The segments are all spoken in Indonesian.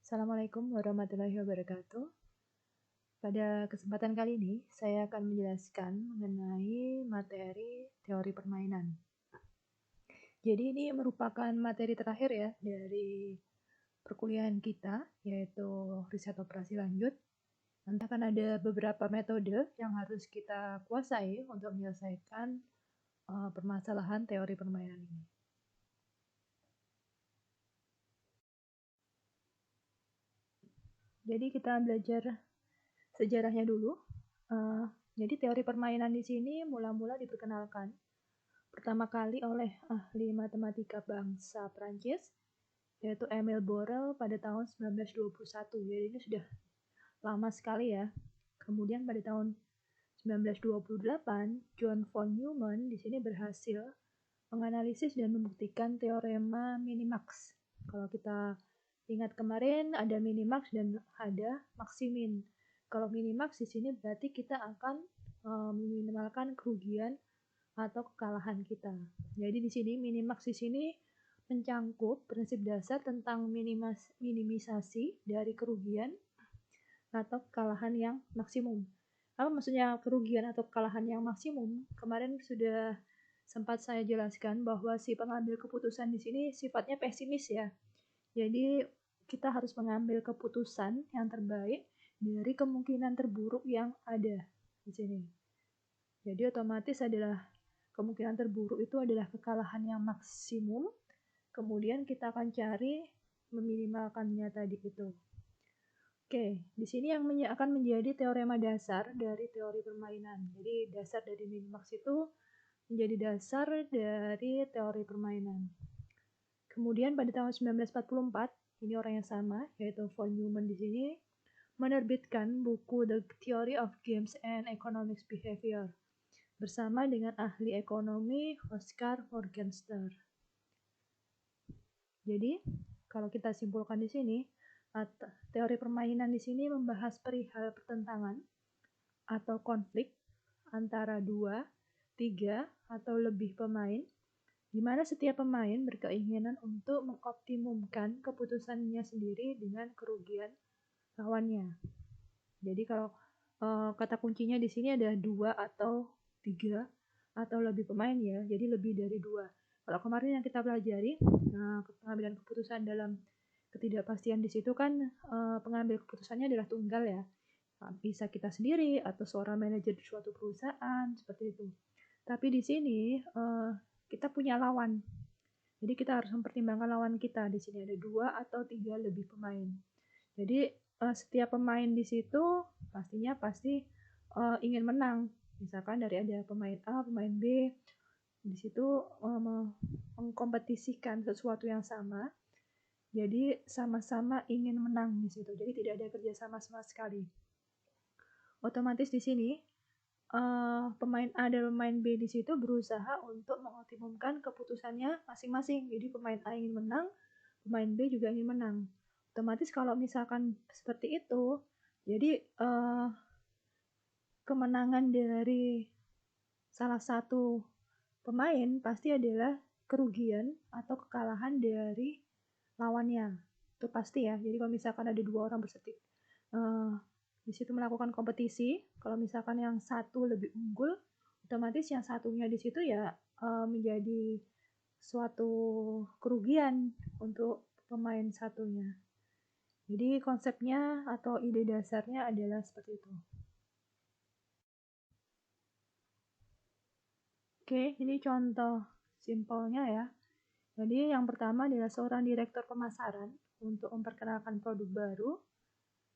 Assalamualaikum warahmatullahi wabarakatuh. Pada kesempatan kali ini, saya akan menjelaskan mengenai materi teori permainan. Jadi ini merupakan materi terakhir ya dari perkuliahan kita, yaitu riset operasi lanjut. Nanti akan ada beberapa metode yang harus kita kuasai untuk menyelesaikan permasalahan teori permainan ini. Jadi kita belajar sejarahnya dulu. Jadi teori permainan di sini mula-mula diperkenalkan pertama kali oleh ahli matematika bangsa Prancis, yaitu Emile Borel pada tahun 1921. Jadi ini sudah lama sekali ya. Kemudian pada tahun 1928, John von Neumann di sini berhasil menganalisis dan membuktikan teorema minimax. Kalau kita ingat kemarin ada minimax dan ada maksimin. Kalau minimax di sini berarti kita akan meminimalkan kerugian atau kekalahan kita. Jadi di sini minimax di sini mencangkup prinsip dasar tentang minimisasi dari kerugian atau kekalahan yang maksimum. Apa maksudnya kerugian atau kekalahan yang maksimum? Kemarin sudah sempat saya jelaskan bahwa si pengambil keputusan di sini sifatnya pesimis ya. Jadi kita harus mengambil keputusan yang terbaik dari kemungkinan terburuk yang ada di sini. Jadi otomatis adalah kemungkinan terburuk itu adalah kekalahan yang maksimum. Kemudian kita akan cari meminimalkannya tadi itu. Oke, di sini yang akan menjadi teorema dasar dari teori permainan. Jadi dasar dari minimax itu menjadi dasar dari teori permainan. Kemudian pada tahun 1944, ini orang yang sama, yaitu von Neumann di sini, menerbitkan buku The Theory of Games and Economic Behavior bersama dengan ahli ekonomi Oskar Morgenstern. Jadi, kalau kita simpulkan di sini, teori permainan di sini membahas perihal pertentangan atau konflik antara 2, 3, atau lebih pemain, di mana setiap pemain berkeinginan untuk mengoptimumkan keputusannya sendiri dengan kerugian lawannya. Jadi kalau kata kuncinya di sini ada 2 atau 3 atau lebih pemain ya, jadi lebih dari 2. Kalau kemarin yang kita pelajari, pengambilan keputusan dalam ketidakpastian di situ kan pengambil keputusannya adalah tunggal ya. Bisa kita sendiri atau seorang manajer di suatu perusahaan seperti itu. Tapi di sini kita punya lawan. Jadi kita harus mempertimbangkan lawan kita. Di sini ada 2 atau 3 lebih pemain. Jadi setiap pemain di situ pastinya pasti ingin menang. Misalkan dari ada pemain A, pemain B, di situ mengkompetisikan sesuatu yang sama. Jadi sama-sama ingin menang di situ. Jadi tidak ada kerjasama sama sekali. Otomatis di sini pemain A dan pemain B di situ berusaha untuk mengoptimumkan keputusannya masing-masing. Jadi pemain A ingin menang, pemain B juga ingin menang. Otomatis kalau misalkan seperti itu, jadi kemenangan dari salah satu pemain pasti adalah kerugian atau kekalahan dari lawannya. Itu pasti ya. Jadi kalau misalkan ada 2 orang bersetik di situ melakukan kompetisi, kalau misalkan yang satu lebih unggul, otomatis yang satunya di situ ya menjadi suatu kerugian untuk pemain satunya. Jadi konsepnya atau ide dasarnya adalah seperti itu. Oke, ini contoh simpelnya ya. Jadi yang pertama adalah seorang direktur pemasaran untuk memperkenalkan produk baru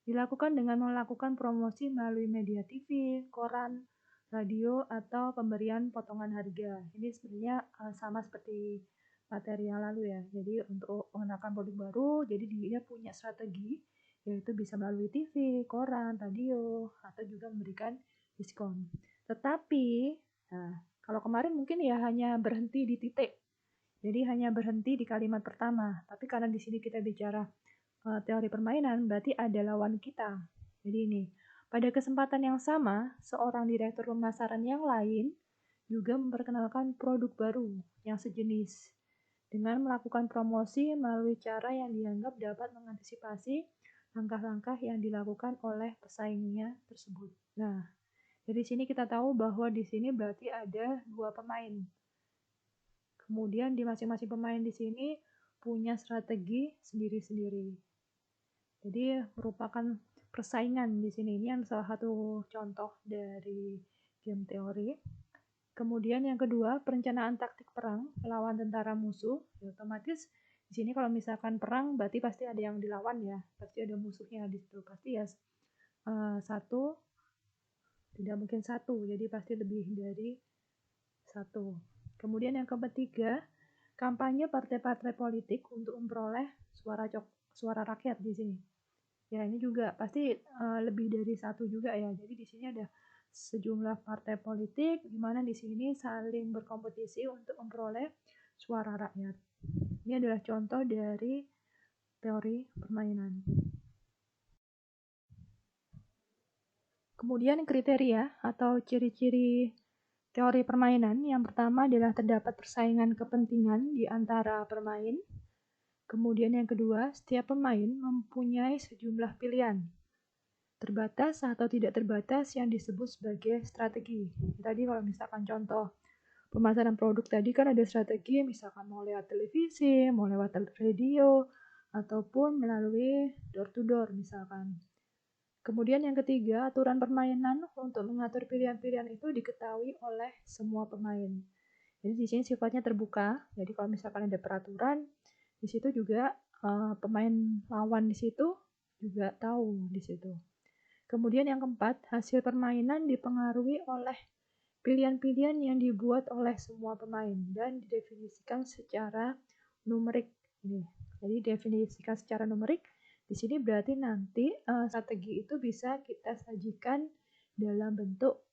dilakukan dengan melakukan promosi melalui media TV, koran, radio, atau pemberian potongan harga. Ini sebenarnya sama seperti materi yang lalu ya. Jadi untuk mengenalkan produk baru, jadi dia punya strategi, yaitu bisa melalui TV, koran, radio, atau juga memberikan diskon. Tetapi, kalau kemarin mungkin ya hanya berhenti di titik. Jadi hanya berhenti di kalimat pertama. Tapi karena di sini kita bicara teori permainan, berarti ada lawan kita. Jadi ini, pada kesempatan yang sama, seorang direktur pemasaran yang lain juga memperkenalkan produk baru yang sejenis. dengan melakukan promosi melalui cara yang dianggap dapat mengantisipasi langkah-langkah yang dilakukan oleh pesaingnya tersebut. Nah, dari sini kita tahu bahwa di sini berarti ada 2 pemain. Kemudian di masing-masing pemain di sini punya strategi sendiri-sendiri. Jadi merupakan persaingan di sini. Ini yang salah satu contoh dari game teori. Kemudian yang kedua, perencanaan taktik perang melawan tentara musuh. Ya, otomatis di sini kalau misalkan perang berarti pasti ada yang dilawan ya, pasti ada musuhnya di situ. Pasti ya satu, tidak mungkin satu, jadi pasti lebih dari satu. Kemudian yang ketiga, kampanye partai-partai politik untuk memperoleh suara rakyat di sini. Ya, ini juga pasti lebih dari satu juga ya. Jadi di sini ada sejumlah partai politik di mana di sini saling berkompetisi untuk memperoleh suara rakyat. Ini adalah contoh dari teori permainan. Kemudian kriteria atau ciri-ciri teori permainan yang pertama adalah terdapat persaingan kepentingan di antara pemain. Kemudian yang kedua, setiap pemain mempunyai sejumlah pilihan, terbatas atau tidak terbatas yang disebut sebagai strategi. Tadi kalau misalkan contoh pemasaran produk tadi kan ada strategi, misalkan mau lewat televisi, mau lewat radio, ataupun melalui door to door misalkan. Kemudian yang ketiga, aturan permainan untuk mengatur pilihan-pilihan itu diketahui oleh semua pemain. Jadi di sini sifatnya terbuka. Jadi kalau misalkan ada peraturan, di situ juga pemain lawan di situ juga tahu di situ. Kemudian yang keempat, hasil permainan dipengaruhi oleh pilihan-pilihan yang dibuat oleh semua pemain dan didefinisikan secara numerik. Jadi definisikan secara numerik di sini berarti nanti strategi itu bisa kita sajikan dalam bentuk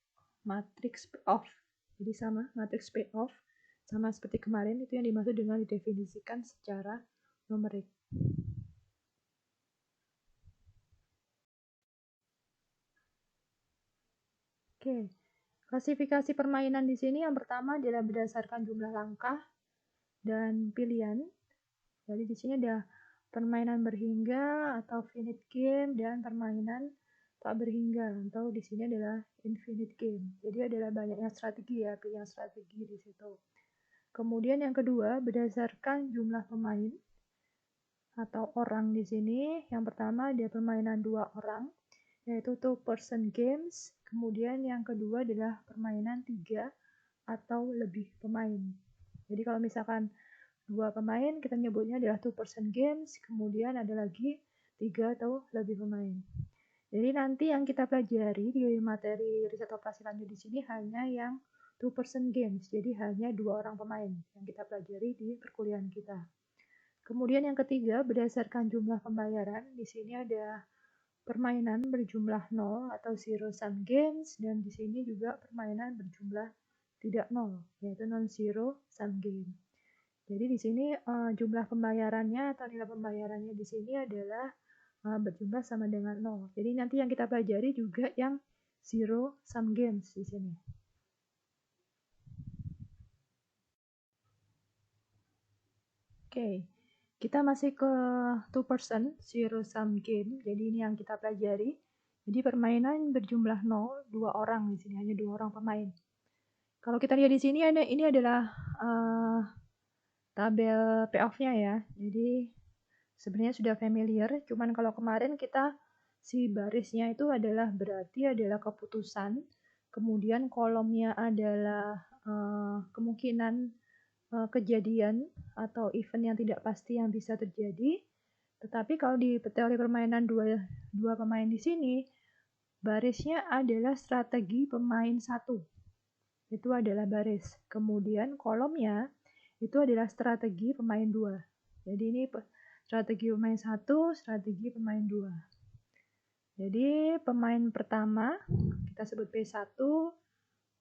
matriks payoff. Jadi sama matriks payoff sama seperti kemarin itu yang dimaksud dengan didefinisikan secara numerik. Oke. Klasifikasi permainan di sini yang pertama adalah berdasarkan jumlah langkah dan pilihan. Jadi di sini ada permainan berhingga atau finite game dan permainan tak berhingga atau di sini adalah infinite game. Jadi adalah banyaknya strategi ya, pilihan strategi di situ. Kemudian yang kedua berdasarkan jumlah pemain atau orang di sini. Yang pertama ada permainan 2 orang yaitu two person games. Kemudian yang kedua adalah permainan 3 atau lebih pemain. Jadi kalau misalkan 2 pemain kita nyebutnya adalah two person games, kemudian ada lagi 3 atau lebih pemain. Jadi nanti yang kita pelajari di materi riset operasi lanjut di sini hanya yang two person games, jadi hanya 2 orang pemain yang kita pelajari di perkuliahan kita. Kemudian yang ketiga berdasarkan jumlah pembayaran, di sini ada permainan berjumlah 0 atau zero sum games dan di sini juga permainan berjumlah tidak 0 yaitu non zero sum game. Jadi di sini jumlah pembayarannya atau nilai pembayarannya di sini adalah berjumlah sama dengan 0. Jadi nanti yang kita pelajari juga yang zero sum games di sini. Oke. Kita masih ke two person zero sum game. Jadi ini yang kita pelajari. Jadi permainan berjumlah 0, 2 orang di sini hanya 2 orang pemain. Kalau kita lihat di sini ini adalah tabel payoff-nya ya. Jadi sebenarnya sudah familiar, cuman kalau kemarin kita si barisnya itu adalah berarti adalah keputusan, kemudian kolomnya adalah kemungkinan kejadian atau event yang tidak pasti yang bisa terjadi. Tetapi kalau di teori permainan dua pemain di sini, barisnya adalah strategi pemain satu. Itu adalah baris. Kemudian kolomnya itu adalah strategi pemain dua. Jadi ini strategi pemain satu, strategi pemain dua. Jadi pemain pertama kita sebut P1.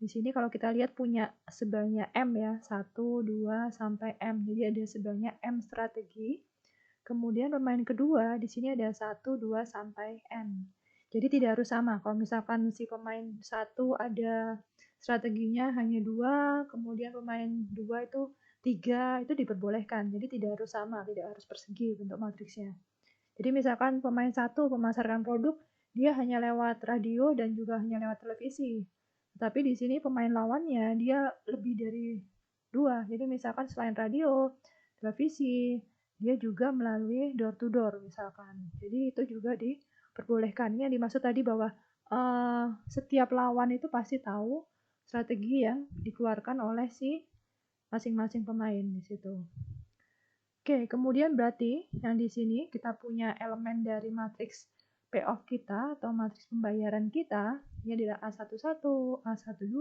Di sini kalau kita lihat punya sebanyak M ya, 1, 2 sampai M. Jadi ada sebanyak M strategi. Kemudian pemain kedua di sini ada 1, 2 sampai N. Jadi tidak harus sama. Kalau misalkan si pemain 1 ada strateginya hanya 2, kemudian pemain 2 itu 3 itu diperbolehkan. Jadi tidak harus sama, tidak harus persegi bentuk matriksnya. Jadi misalkan pemain 1 memasarkan produk, dia hanya lewat radio dan juga hanya lewat televisi. Tapi di sini pemain lawannya dia lebih dari 2. Jadi misalkan selain radio, televisi, dia juga melalui door to door misalkan. Jadi itu juga diperbolehkan. Ini yang dimaksud tadi bahwa setiap lawan itu pasti tahu strategi yang dikeluarkan oleh si masing-masing pemain di situ. Oke, kemudian berarti yang di sini kita punya elemen dari matriks payoff kita atau matriks pembayaran kita. Ini adalah A11, A12,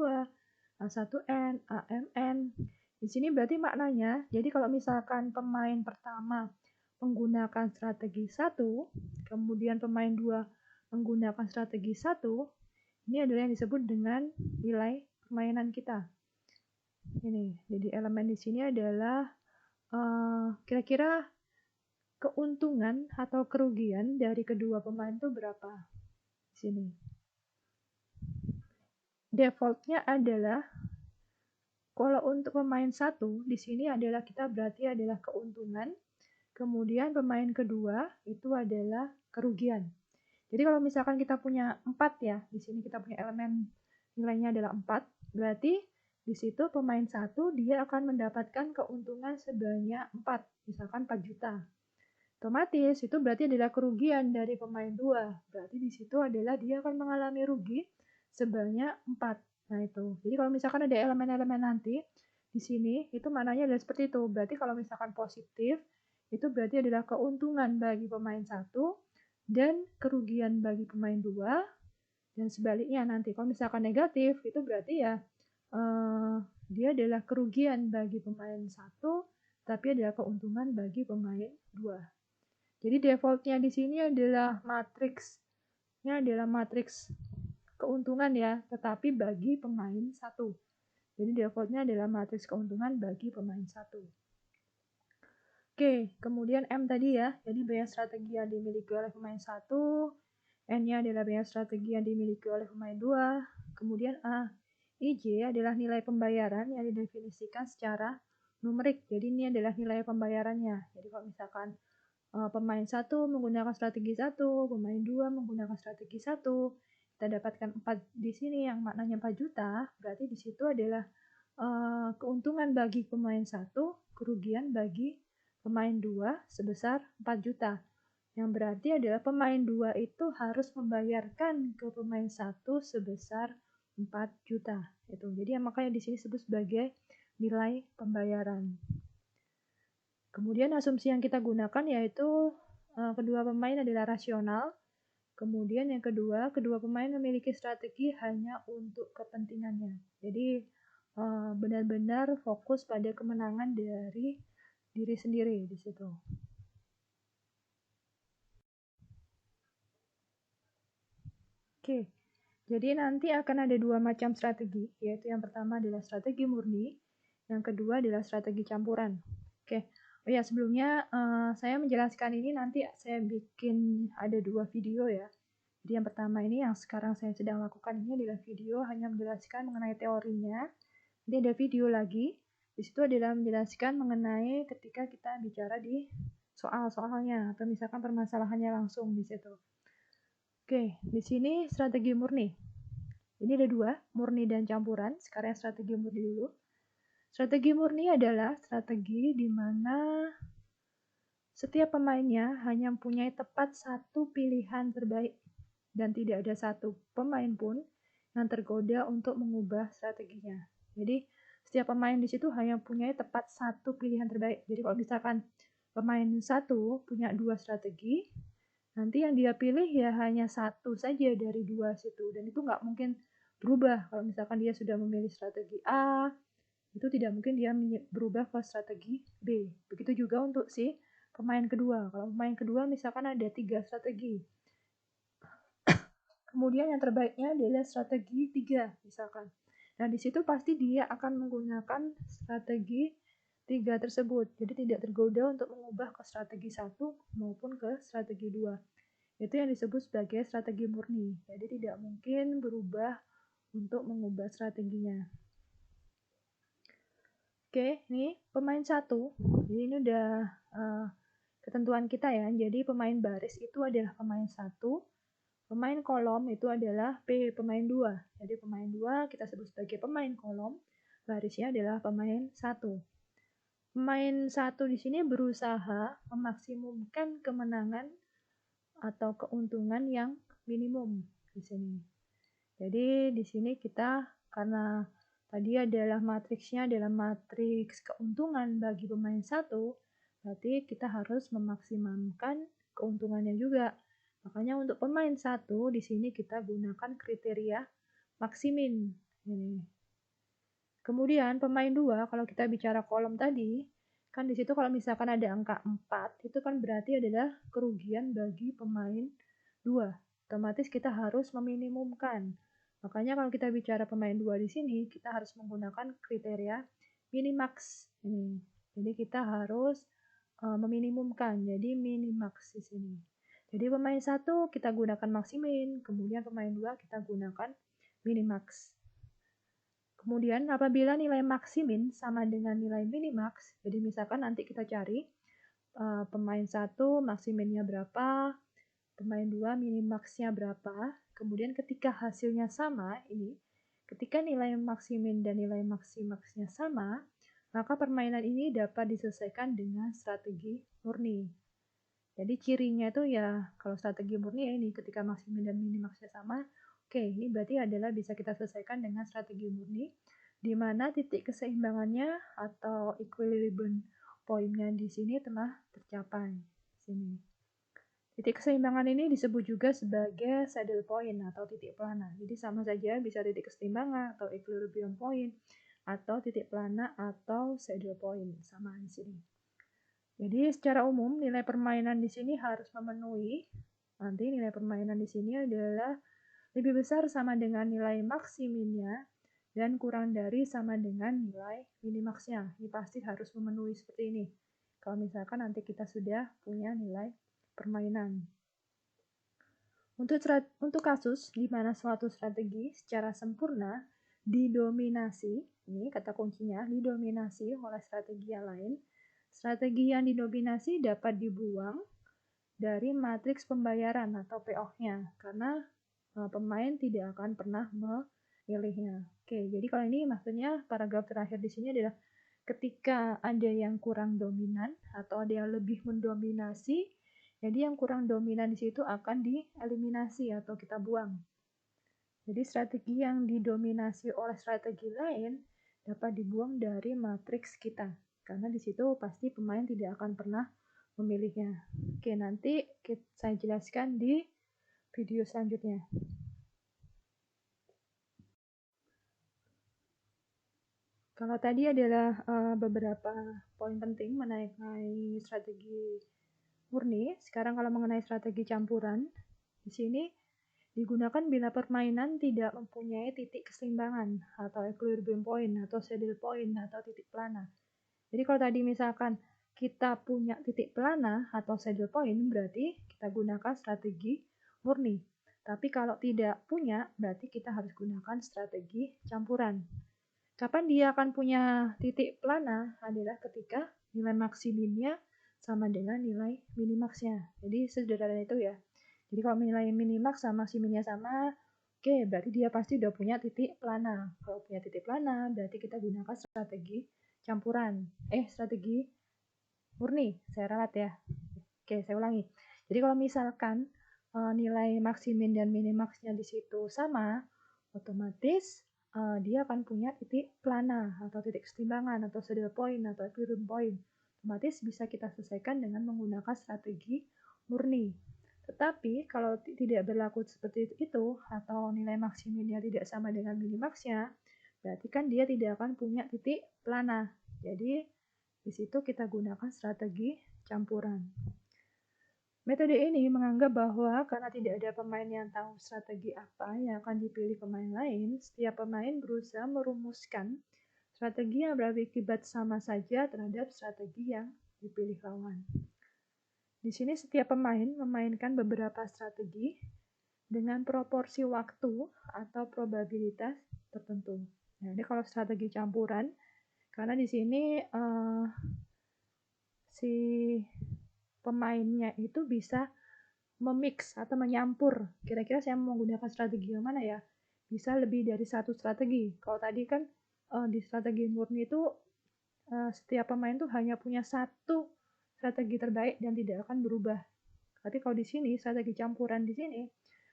A1N, AMN. Di sini berarti maknanya, jadi kalau misalkan pemain pertama menggunakan strategi 1, kemudian pemain 2 menggunakan strategi 1, ini adalah yang disebut dengan nilai permainan kita. Ini, jadi elemen di sini adalah kira-kira keuntungan atau kerugian dari kedua pemain itu berapa di sini. Defaultnya adalah kalau untuk pemain 1 di sini adalah kita berarti adalah keuntungan, kemudian pemain kedua itu adalah kerugian. Jadi kalau misalkan kita punya 4 ya, di sini kita punya elemen nilainya adalah 4, berarti di situ pemain 1 dia akan mendapatkan keuntungan sebanyak 4, misalkan 4 juta. Otomatis itu berarti adalah kerugian dari pemain 2. Berarti di situ adalah dia akan mengalami rugi sebanyak 4. Nah itu. Jadi kalau misalkan ada elemen-elemen nanti di sini itu maknanya adalah seperti itu. Berarti kalau misalkan positif itu berarti adalah keuntungan bagi pemain 1 dan kerugian bagi pemain 2. Dan sebaliknya nanti kalau misalkan negatif itu berarti ya dia adalah kerugian bagi pemain 1 tapi adalah keuntungan bagi pemain 2. Jadi defaultnya di sini adalah matriksnya adalah matriks keuntungan ya, tetapi bagi pemain 1. Jadi defaultnya adalah matriks keuntungan bagi pemain 1. Oke, kemudian M tadi ya, jadi biaya strategi yang dimiliki oleh pemain 1, N-nya adalah biaya strategi yang dimiliki oleh pemain 2, kemudian A, I, J adalah nilai pembayaran yang didefinisikan secara numerik. Jadi ini adalah nilai pembayarannya. Jadi kalau misalkan pemain 1 menggunakan strategi 1, pemain 2 menggunakan strategi 1, kita dapatkan 4 di sini yang maknanya 4 juta, berarti di situ adalah keuntungan bagi pemain 1, kerugian bagi pemain 2 sebesar 4 juta. Yang berarti adalah pemain 2 itu harus membayarkan ke pemain 1 sebesar 4 juta. Itu. Jadi makanya di sini disebut sebagai nilai pembayaran. Kemudian asumsi yang kita gunakan yaitu kedua pemain adalah rasional. Kemudian yang kedua pemain memiliki strategi hanya untuk kepentingannya. Jadi benar-benar fokus pada kemenangan dari diri sendiri di situ. Oke, jadi nanti akan ada 2 macam strategi, yaitu yang pertama adalah strategi murni, yang kedua adalah strategi campuran. Oke. Oh ya, sebelumnya saya menjelaskan ini nanti saya bikin ada 2 video ya. Jadi yang pertama ini yang sekarang saya sedang lakukan ini adalah video hanya menjelaskan mengenai teorinya. Nanti ada video lagi. Di situ adalah menjelaskan mengenai ketika kita bicara di soal-soalnya atau misalkan permasalahannya langsung di situ. Oke, di sini strategi murni. Ini ada 2, murni dan campuran. Sekarang strategi murni dulu. Strategi murni adalah strategi di mana setiap pemainnya hanya mempunyai tepat satu pilihan terbaik dan tidak ada satu pemain pun yang tergoda untuk mengubah strateginya. Jadi setiap pemain di situ hanya mempunyai tepat satu pilihan terbaik. Jadi kalau misalkan pemain 1 punya 2 strategi, nanti yang dia pilih ya hanya satu saja dari 2 situ dan itu nggak mungkin berubah. Kalau misalkan dia sudah memilih strategi A, itu tidak mungkin dia berubah ke strategi B. Begitu juga untuk si pemain kedua. Kalau pemain kedua misalkan ada 3 strategi. Kemudian yang terbaiknya adalah strategi 3 misalkan. Nah, di situ pasti dia akan menggunakan strategi 3 tersebut. Jadi tidak tergoda untuk mengubah ke strategi 1 maupun ke strategi 2. Itu yang disebut sebagai strategi murni. Jadi tidak mungkin berubah untuk mengubah strateginya. Oke, ini pemain 1. Jadi ini udah ketentuan kita ya. Jadi pemain baris itu adalah pemain 1. Pemain kolom itu adalah pemain 2. Jadi pemain 2 kita sebut sebagai pemain kolom, barisnya adalah pemain 1. Pemain 1 di sini berusaha memaksimumkan kemenangan atau keuntungan yang minimum di sini. Jadi di sini kita karena tadi adalah matriksnya adalah matriks keuntungan bagi pemain 1, berarti kita harus memaksimalkan keuntungannya juga. Makanya untuk pemain 1 di sini kita gunakan kriteria maksimin. Ini. Kemudian pemain 2 kalau kita bicara kolom tadi, kan di situ kalau misalkan ada angka 4, itu kan berarti adalah kerugian bagi pemain 2. Otomatis kita harus meminimumkan. Makanya kalau kita bicara pemain 2 di sini, kita harus menggunakan kriteria minimax. Ini. Jadi kita harus meminimumkan. Jadi minimax di sini. Jadi pemain 1 kita gunakan maksimin, kemudian pemain 2 kita gunakan minimax. Kemudian apabila nilai maksimin sama dengan nilai minimax, jadi misalkan nanti kita cari pemain 1 maksiminnya berapa, pemain 2 minimaxnya berapa, kemudian ketika hasilnya sama, ini ketika nilai maksimin dan nilai maksimaxnya sama, maka permainan ini dapat diselesaikan dengan strategi murni. Jadi cirinya itu ya kalau strategi murni ya ini ketika maksimin dan minimaxnya sama, oke, ini berarti adalah bisa kita selesaikan dengan strategi murni, di mana titik keseimbangannya atau equilibrium pointnya di sini telah tercapai. Sini. Titik keseimbangan ini disebut juga sebagai saddle point atau titik pelana. Jadi sama saja bisa titik keseimbangan atau equilibrium point atau titik pelana atau saddle point sama di sini. Jadi secara umum nilai permainan di sini harus memenuhi, nanti nilai permainan di sini adalah lebih besar sama dengan nilai maksiminnya dan kurang dari sama dengan nilai minimaxnya. Ini pasti harus memenuhi seperti ini. Kalau misalkan nanti kita sudah punya nilai permainan. Untuk kasus di mana suatu strategi secara sempurna didominasi, ini kata kuncinya, didominasi oleh strategi yang lain, strategi yang didominasi dapat dibuang dari matriks pembayaran atau payoff-nya karena pemain tidak akan pernah memilihnya. Oke, jadi kalau ini maksudnya paragraf terakhir di sini adalah ketika ada yang kurang dominan atau ada yang lebih mendominasi, jadi yang kurang dominan di situ akan dieliminasi atau kita buang. Jadi strategi yang didominasi oleh strategi lain dapat dibuang dari matriks kita. Karena di situ pasti pemain tidak akan pernah memilihnya. Oke, nanti saya jelaskan di video selanjutnya. Kalau tadi adalah beberapa poin penting mengenai strategi murni, sekarang kalau mengenai strategi campuran, di sini digunakan bila permainan tidak mempunyai titik keseimbangan atau equilibrium point atau saddle point atau titik pelana. Jadi kalau tadi misalkan kita punya titik pelana atau saddle point, berarti kita gunakan strategi murni. Tapi kalau tidak punya, berarti kita harus gunakan strategi campuran. Kapan dia akan punya titik pelana adalah ketika nilai maksiminnya sama dengan nilai minimaxnya. Jadi sederhana itu ya. Jadi kalau nilai minimax sama maksiminnya sama, oke, berarti dia pasti udah punya titik pelana. Kalau punya titik pelana, berarti kita gunakan strategi campuran. Strategi murni, saya ralat ya. Oke, saya ulangi. Jadi kalau misalkan nilai maksimin dan minimaxnya di situ sama, otomatis dia akan punya titik pelana atau titik keseimbangan atau saddle point atau equilibrium point. Otomatis bisa kita selesaikan dengan menggunakan strategi murni. Tetapi kalau tidak berlaku seperti itu atau nilai maksiminnya tidak sama dengan minimaxnya, berarti kan dia tidak akan punya titik pelana. Jadi di situ kita gunakan strategi campuran. Metode ini menganggap bahwa karena tidak ada pemain yang tahu strategi apa yang akan dipilih pemain lain, setiap pemain berusaha merumuskan strategi yang berakibat sama saja terhadap strategi yang dipilih lawan. Di sini setiap pemain memainkan beberapa strategi dengan proporsi waktu atau probabilitas tertentu. Nah, ini kalau strategi campuran, Karena di sini si pemainnya itu bisa memix atau menyampur. Kira-kira saya menggunakan strategi yang mana ya? Bisa lebih dari satu strategi. Kalau tadi kan di strategi murni itu setiap pemain tuh hanya punya satu strategi terbaik dan tidak akan berubah. Tapi kalau di sini strategi campuran di sini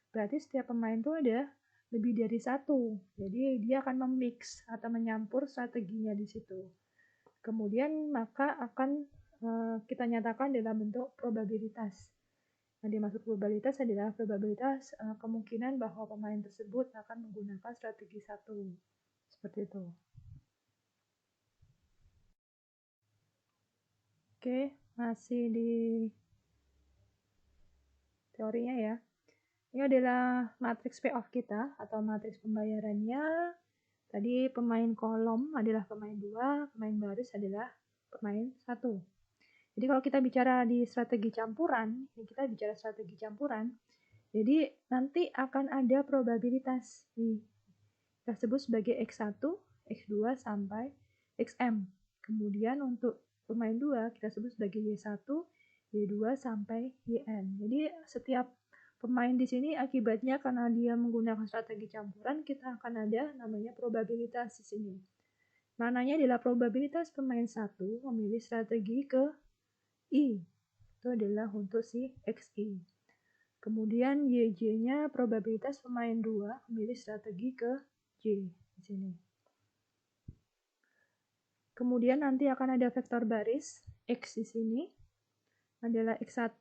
berarti setiap pemain tuh ada lebih dari satu. Jadi dia akan memix atau menyampur strateginya di situ. Kemudian maka akan kita nyatakan dalam bentuk probabilitas. Yang dimaksud probabilitas adalah probabilitas kemungkinan bahwa pemain tersebut akan menggunakan strategi satu. Seperti itu. Oke, masih di teorinya ya. Ini adalah matriks payoff kita atau matriks pembayarannya. Tadi pemain kolom adalah pemain 2, pemain baris adalah pemain 1. Jadi kalau kita bicara di strategi campuran, kita bicara strategi campuran, jadi nanti akan ada probabilitas nih. Kita sebut sebagai X1, X2 sampai XM. Kemudian untuk pemain 2 kita sebut sebagai Y1, Y2 sampai YN. Jadi setiap pemain di sini akibatnya karena dia menggunakan strategi campuran, kita akan ada namanya probabilitas di sini. Mananya adalah probabilitas pemain 1 memilih strategi ke I. Itu adalah untuk si XI. Kemudian YJ-nya probabilitas pemain 2 memilih strategi ke J di sini. Kemudian nanti akan ada vektor baris X di sini adalah X1,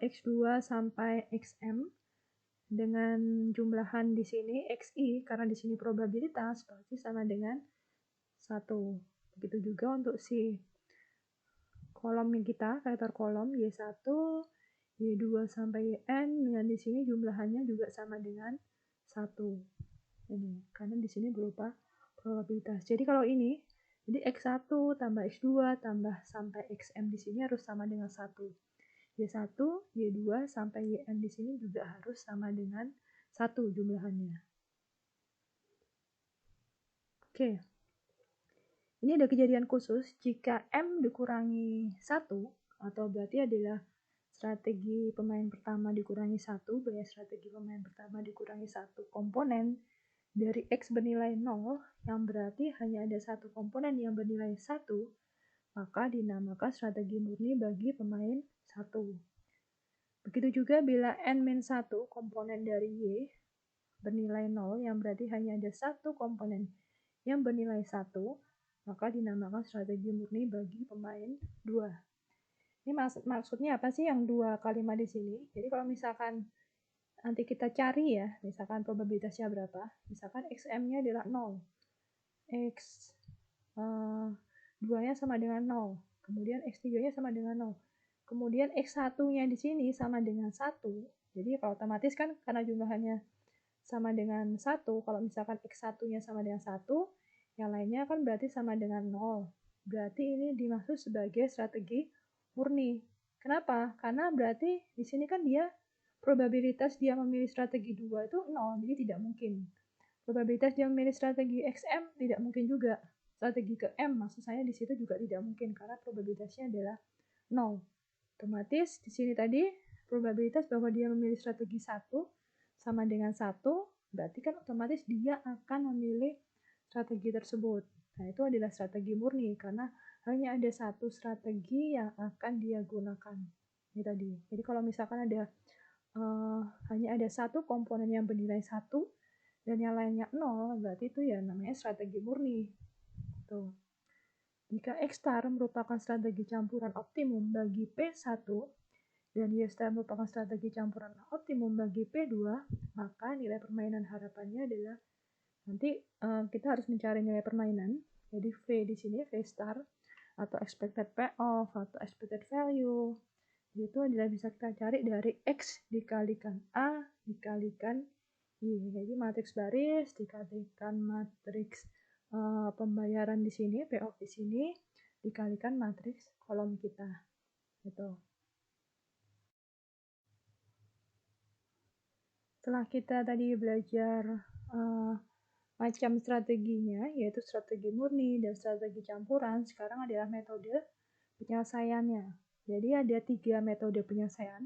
X2 sampai XM dengan jumlahan di sini XI karena di sini probabilitas pasti sama dengan 1. Begitu juga untuk si kolom kita, vektor kolom Y1, Y2 sampai YN dengan di sini jumlahannya juga sama dengan 1. Ini karena di sini berupa probabilitas. Jadi kalau ini jadi X1 tambah X2 tambah sampai XM di sini harus sama dengan 1. Y1, Y2 sampai YN di sini juga harus sama dengan 1 jumlahannya. Oke. Ini ada kejadian khusus jika M dikurangi 1 atau berarti adalah strategi pemain pertama dikurangi 1, biaya strategi pemain pertama dikurangi 1 komponen dari X bernilai 0 yang berarti hanya ada satu komponen yang bernilai 1, maka dinamakan strategi murni bagi pemain 1. Begitu juga bila N-1 komponen dari Y bernilai 0 yang berarti hanya ada satu komponen yang bernilai 1, maka dinamakan strategi murni bagi pemain 2. Ini maksudnya apa sih yang dua kalimat di sini? Jadi kalau misalkan nanti kita cari ya, misalkan probabilitasnya berapa, misalkan XM-nya adalah 0, X 2-nya sama dengan 0, kemudian X3-nya sama dengan 0, kemudian X1-nya di sini sama dengan 1, jadi kalau otomatis kan karena jumlahannya sama dengan 1, kalau misalkan X1-nya sama dengan 1, yang lainnya kan berarti sama dengan 0. Berarti ini dimaksud sebagai strategi murni. Kenapa? Karena berarti di sini kan dia probabilitas dia memilih strategi 2 itu 0, jadi tidak mungkin. Probabilitas dia memilih strategi XM tidak mungkin juga. Strategi ke M maksud saya di situ juga tidak mungkin karena probabilitasnya adalah 0. Otomatis di sini tadi probabilitas bahwa dia memilih strategi 1 sama dengan 1, berarti kan otomatis dia akan memilih strategi tersebut. Nah, itu adalah strategi murni karena hanya ada satu strategi yang akan dia gunakan. Ini tadi. Jadi kalau misalkan ada hanya ada satu komponen yang bernilai 1 dan yang lainnya 0, berarti itu ya namanya strategi murni. Tuh. Jika X star merupakan strategi campuran optimum bagi P1 dan Y star merupakan strategi campuran optimum bagi P2, maka nilai permainan harapannya adalah nanti kita harus mencari nilai permainan. Jadi V di sini V star atau expected payoff atau expected value itu adalah bisa kita cari dari X dikalikan A dikalikan Y. Jadi matriks baris dikalikan matriks pembayaran di sini, payoff di sini dikalikan matriks kolom kita. Gitu. Setelah kita tadi belajar macam strateginya, yaitu strategi murni dan strategi campuran, sekarang adalah metode penyelesaiannya. Jadi ada 3 metode penyelesaian.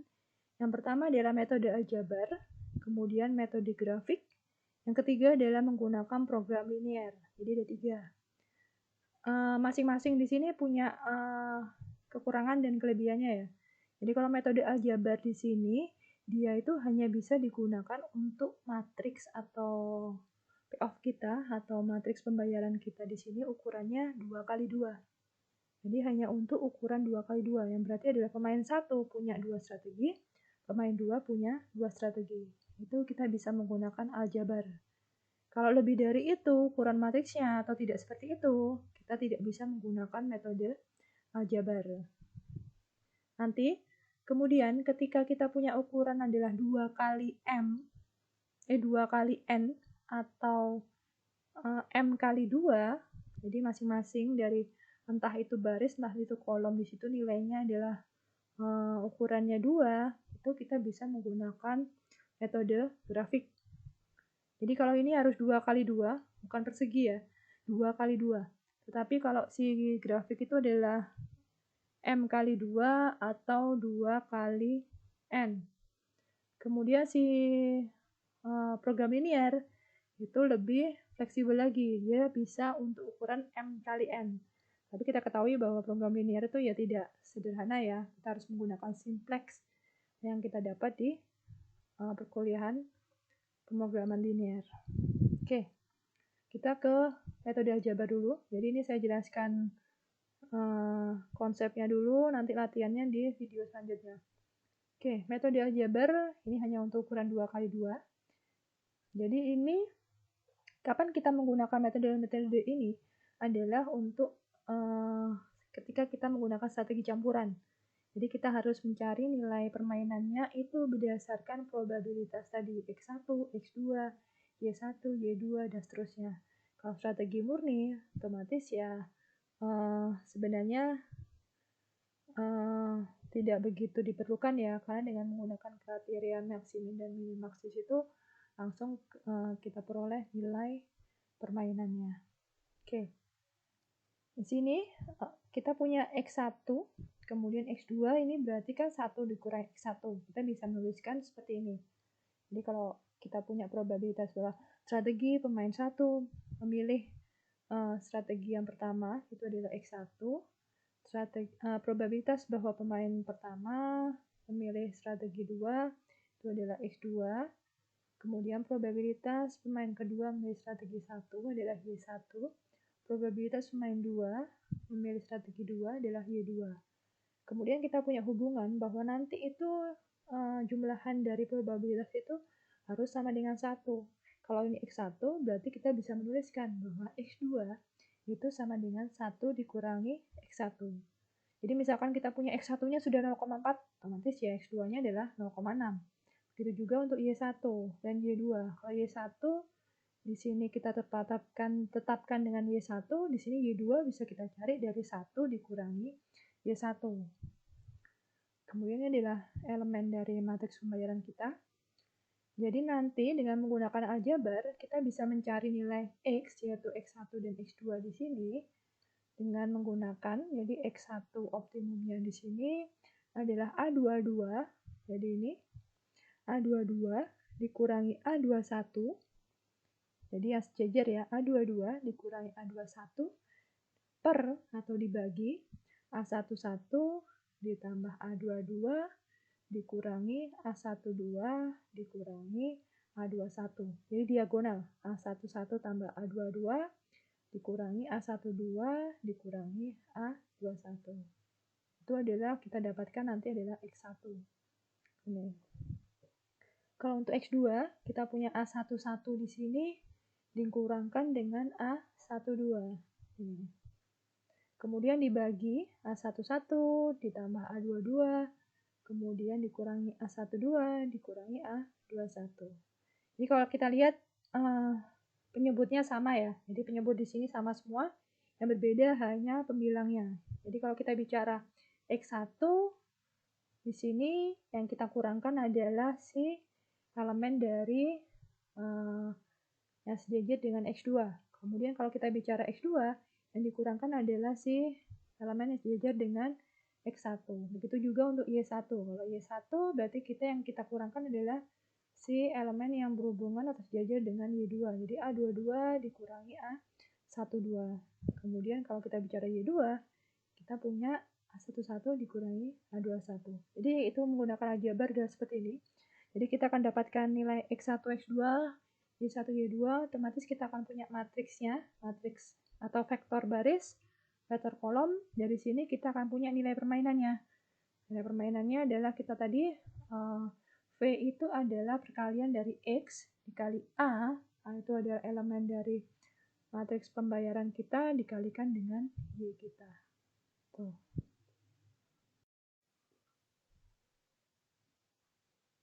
Yang pertama adalah metode aljabar, kemudian metode grafik, yang ketiga adalah menggunakan program linear. Jadi ada 3. Masing-masing di sini punya kekurangan dan kelebihannya ya. Jadi kalau metode aljabar di sini, dia itu hanya bisa digunakan untuk matriks atau payoff kita atau matriks pembayaran kita di sini ukurannya 2x2. Jadi hanya untuk ukuran 2x2, yang berarti adalah pemain 1 punya 2 strategi, pemain 2 punya 2 strategi. Itu kita bisa menggunakan aljabar. Kalau lebih dari itu, ukuran matriksnya atau tidak seperti itu, kita tidak bisa menggunakan metode aljabar. Nanti, kemudian ketika kita punya ukuran adalah 2 kali n atau m kali 2, jadi masing-masing dari entah itu baris, entah itu kolom, di situ nilainya adalah ukurannya 2, itu kita bisa menggunakan metode grafik. Jadi kalau ini harus 2 kali 2, bukan persegi ya, 2 kali 2. Tetapi kalau si grafik itu adalah m kali 2 atau 2 kali n. Kemudian si program linear itu lebih fleksibel lagi, dia bisa untuk ukuran m kali n. Tapi kita ketahui bahwa program linear itu ya tidak sederhana ya, kita harus menggunakan simplex yang kita dapat di perkuliahan pemrograman linear. Oke, kita ke metode aljabar dulu. Jadi ini saya jelaskan konsepnya dulu, nanti latihannya di video selanjutnya. Oke, metode aljabar ini hanya untuk ukuran 2x2. Jadi ini kapan kita menggunakan metode-metode ini adalah untuk ketika kita menggunakan strategi campuran. Jadi kita harus mencari nilai permainannya itu berdasarkan probabilitas tadi X1, X2, Y1, Y2, dan seterusnya. Kalau strategi murni, otomatis ya sebenarnya tidak begitu diperlukan ya, karena dengan menggunakan kriteria maksimum dan minimax di situ langsung kita peroleh nilai permainannya. Oke. Di sini kita punya X1, kemudian X2, ini berarti kan 1 dikurangi X1. Kita bisa menuliskan seperti ini. Jadi kalau kita punya probabilitas bahwa strategi pemain 1 memilih strategi yang pertama, itu adalah X1. Probabilitas bahwa pemain pertama memilih strategi 2, itu adalah X2. Kemudian probabilitas pemain kedua memilih strategi 1 adalah Y1. Probabilitas pemain 2 memilih strategi 2 adalah Y2. Kemudian kita punya hubungan bahwa nanti itu jumlahan dari probabilitas itu harus sama dengan 1. Kalau ini X1, berarti kita bisa menuliskan bahwa X2 itu sama dengan 1 dikurangi X1. Jadi misalkan kita punya X1-nya sudah 0,4, otomatis ya X2-nya adalah 0,6. Begitu juga untuk Y1 dan Y2. Kalau Y1 di sini kita tetapkan dengan Y1, di sini Y2 bisa kita cari dari 1 dikurangi Y1. Kemudian ini adalah elemen dari matriks pembayaran kita. Jadi nanti dengan menggunakan aljabar, kita bisa mencari nilai X, yaitu X1 dan X2 di sini, dengan menggunakan, jadi X1 optimumnya di sini adalah A22, jadi ini A22 dikurangi A21, jadi sejajar ya, A22 dikurangi A21 per atau dibagi A11 ditambah A22 dikurangi A12 dikurangi A21. Jadi diagonal, A11 tambah A22 dikurangi A12 dikurangi A21. Itu adalah kita dapatkan nanti adalah X1. Ini. Kalau untuk X2, kita punya A11 di sini dikurangkan dengan A12. Ini. Kemudian dibagi A11 ditambah A22, kemudian dikurangi A12 dikurangi A21. Jadi kalau kita lihat penyebutnya sama ya. Jadi penyebut di sini sama semua. Yang berbeda hanya pembilangnya. Jadi kalau kita bicara X1 di sini yang kita kurangkan adalah si elemen dari yang sejajar dengan X2. Kemudian kalau kita bicara X2, yang dikurangkan adalah si elemen yang sejajar dengan X1. Begitu juga untuk Y1. Kalau Y1 berarti yang kita kurangkan adalah si elemen yang berhubungan atau sejajar dengan Y2. Jadi A22 dikurangi A12. Kemudian kalau kita bicara Y2, kita punya A11 dikurangi A21. Jadi itu menggunakan aljabar adalah seperti ini. Jadi kita akan dapatkan nilai X1, X2, Y1, Y2, otomatis kita akan punya matriksnya, matriks atau vektor baris, vektor kolom. Dari sini kita akan punya nilai permainannya. Nilai permainannya adalah kita tadi, V itu adalah perkalian dari X dikali A itu adalah elemen dari matriks pembayaran kita dikalikan dengan Y kita. Tuh.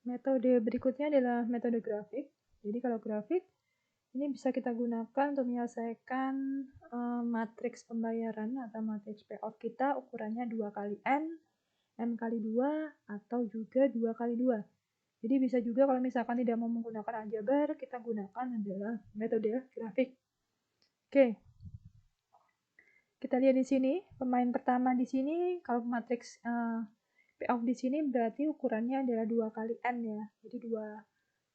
Metode berikutnya adalah metode grafik. Jadi kalau grafik, ini bisa kita gunakan untuk menyelesaikan matriks pembayaran atau matriks payoff kita ukurannya 2 kali N kali 2, atau juga 2 kali 2. Jadi bisa juga kalau misalkan tidak mau menggunakan aljabar, kita gunakan adalah metode grafik. Oke. Kita lihat di sini, pemain pertama di sini, kalau matriks payoff di sini berarti ukurannya adalah 2 kali N ya. Jadi 2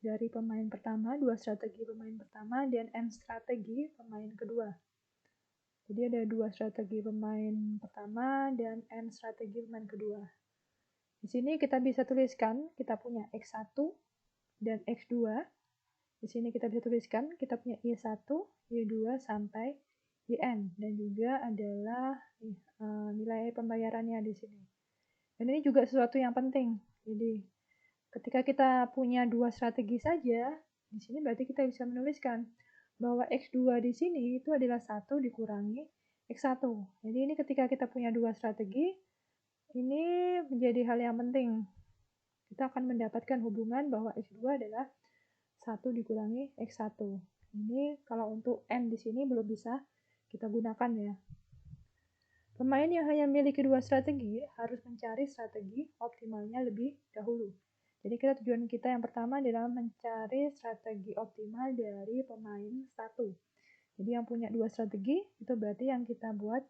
dari pemain pertama, 2 strategi pemain pertama, dan N strategi pemain kedua. Jadi ada 2 strategi pemain pertama dan N strategi pemain kedua. Di sini kita bisa tuliskan, kita punya X1 dan X2. Di sini kita bisa tuliskan, kita punya Y1, Y2 sampai YN. Dan juga adalah nilai pembayarannya di sini. Dan ini juga sesuatu yang penting. Jadi ketika kita punya 2 strategi saja, di sini berarti kita bisa menuliskan bahwa X2 di sini itu adalah 1 dikurangi X1. Jadi ini ketika kita punya 2 strategi, ini menjadi hal yang penting. Kita akan mendapatkan hubungan bahwa X2 adalah 1 dikurangi X1. Ini kalau untuk N di sini belum bisa kita gunakan ya. Pemain yang hanya memiliki 2 strategi harus mencari strategi optimalnya lebih dahulu. Jadi tujuan kita yang pertama adalah mencari strategi optimal dari pemain 1. Jadi yang punya 2 strategi itu berarti yang kita buat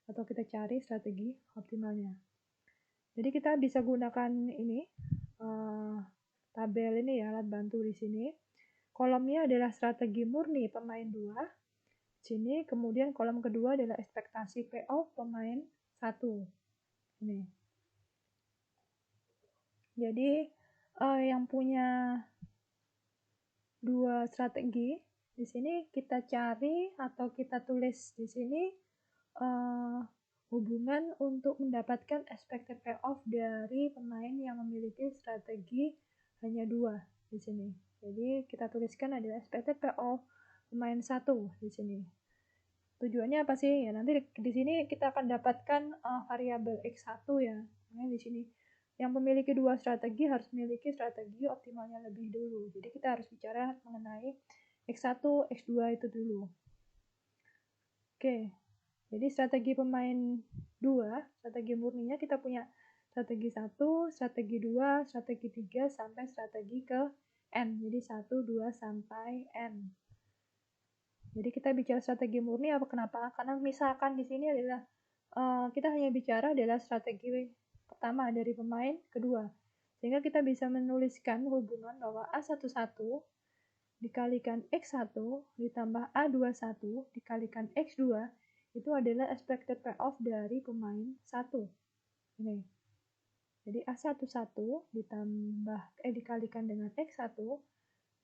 atau kita cari strategi optimalnya. Jadi kita bisa gunakan ini tabel ini ya, alat bantu di sini. Kolomnya adalah strategi murni pemain 2. Sini kemudian kolom kedua adalah ekspektasi payoff pemain 1. Ini. Jadi yang punya 2 strategi di sini kita cari atau kita tulis di sini hubungan untuk mendapatkan expected payoff dari pemain yang memiliki strategi hanya 2 di sini. Jadi kita tuliskan adalah expected payoff pemain 1 di sini. Tujuannya apa sih? Ya nanti di sini kita akan dapatkan variabel X1 ya. Nah, di sini yang memiliki 2 strategi harus memiliki strategi optimalnya lebih dulu. Jadi kita harus bicara mengenai X1, X2 itu dulu. Oke. Jadi strategi pemain 2, strategi murninya kita punya strategi 1, strategi 2, strategi 3 sampai strategi ke N. Jadi 1, 2 sampai N. Jadi kita bicara strategi murni apa kenapa? Karena misalkan di sini adalah kita hanya bicara adalah strategi pertama dari pemain kedua. Sehingga kita bisa menuliskan hubungan bahwa A11 dikalikan X1 ditambah A21 dikalikan X2 itu adalah expected payoff dari pemain 1. Ini. Jadi A11 dikalikan dengan X1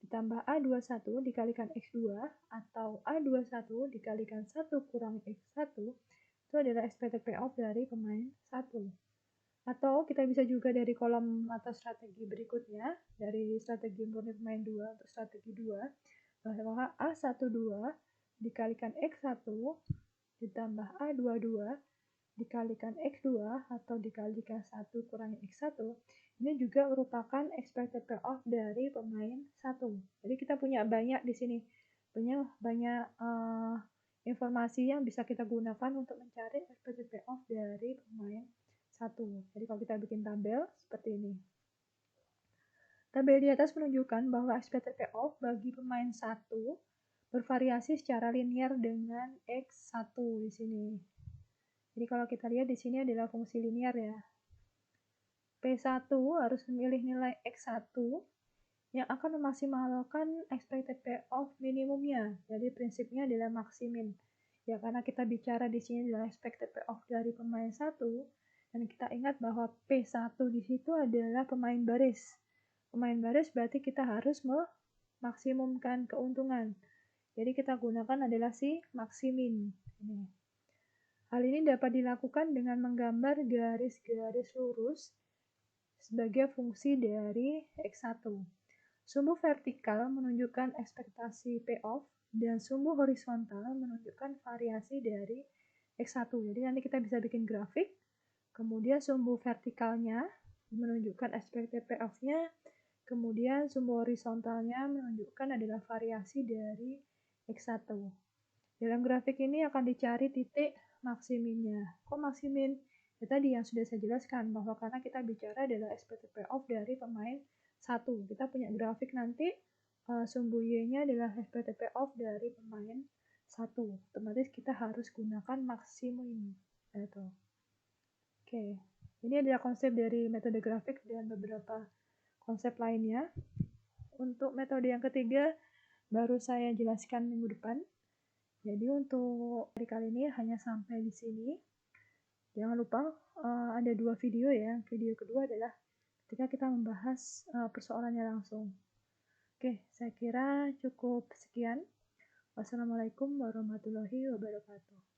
ditambah A21 dikalikan X2 atau A21 dikalikan 1 kurang X1 itu adalah expected payoff dari pemain 1. Atau kita bisa juga dari kolom atau strategi berikutnya, dari strategi murni pemain 2 untuk strategi 2, bahwa A12 dikalikan X1 ditambah A22 dikalikan X2 atau dikalikan 1 kurangi X1 ini juga merupakan expected payoff dari pemain 1. Jadi kita punya banyak di sini, banyak informasi yang bisa kita gunakan untuk mencari expected payoff dari pemain 1. Jadi kalau kita bikin tabel seperti ini. Tabel di atas menunjukkan bahwa expected payoff bagi pemain 1 bervariasi secara linear dengan X1 di sini. Jadi kalau kita lihat di sini adalah fungsi linear ya. P1 harus memilih nilai X1 yang akan memaksimalkan expected payoff minimumnya. Jadi prinsipnya adalah maksimin. Ya karena kita bicara di sini adalah expected payoff dari pemain 1, dan kita ingat bahwa P1 di situ adalah pemain baris. Pemain baris berarti kita harus memaksimumkan keuntungan. Jadi kita gunakan adalah si maksimin. Hal ini dapat dilakukan dengan menggambar garis-garis lurus sebagai fungsi dari X1. Sumbu vertikal menunjukkan ekspektasi payoff dan sumbu horizontal menunjukkan variasi dari X1. Jadi nanti kita bisa bikin grafik, kemudian sumbu vertikalnya menunjukkan expected payoff-nya, kemudian sumbu horizontalnya menunjukkan adalah variasi dari X1. Dalam grafik ini akan dicari titik maksiminnya. Kok maksimin? Ya tadi yang sudah saya jelaskan, bahwa karena kita bicara adalah expected payoff dari pemain 1. Kita punya grafik nanti, sumbu Y-nya adalah expected payoff dari pemain 1. Otomatis kita harus gunakan maksimum. Gitu. Oke, ini adalah konsep dari metode grafik dan beberapa konsep lainnya. Untuk metode yang ketiga, baru saya jelaskan minggu depan. Jadi untuk hari kali ini hanya sampai di sini. Jangan lupa ada 2 video ya. Video kedua adalah ketika kita membahas persoalannya langsung. Oke, saya kira cukup sekian. Wassalamualaikum warahmatullahi wabarakatuh.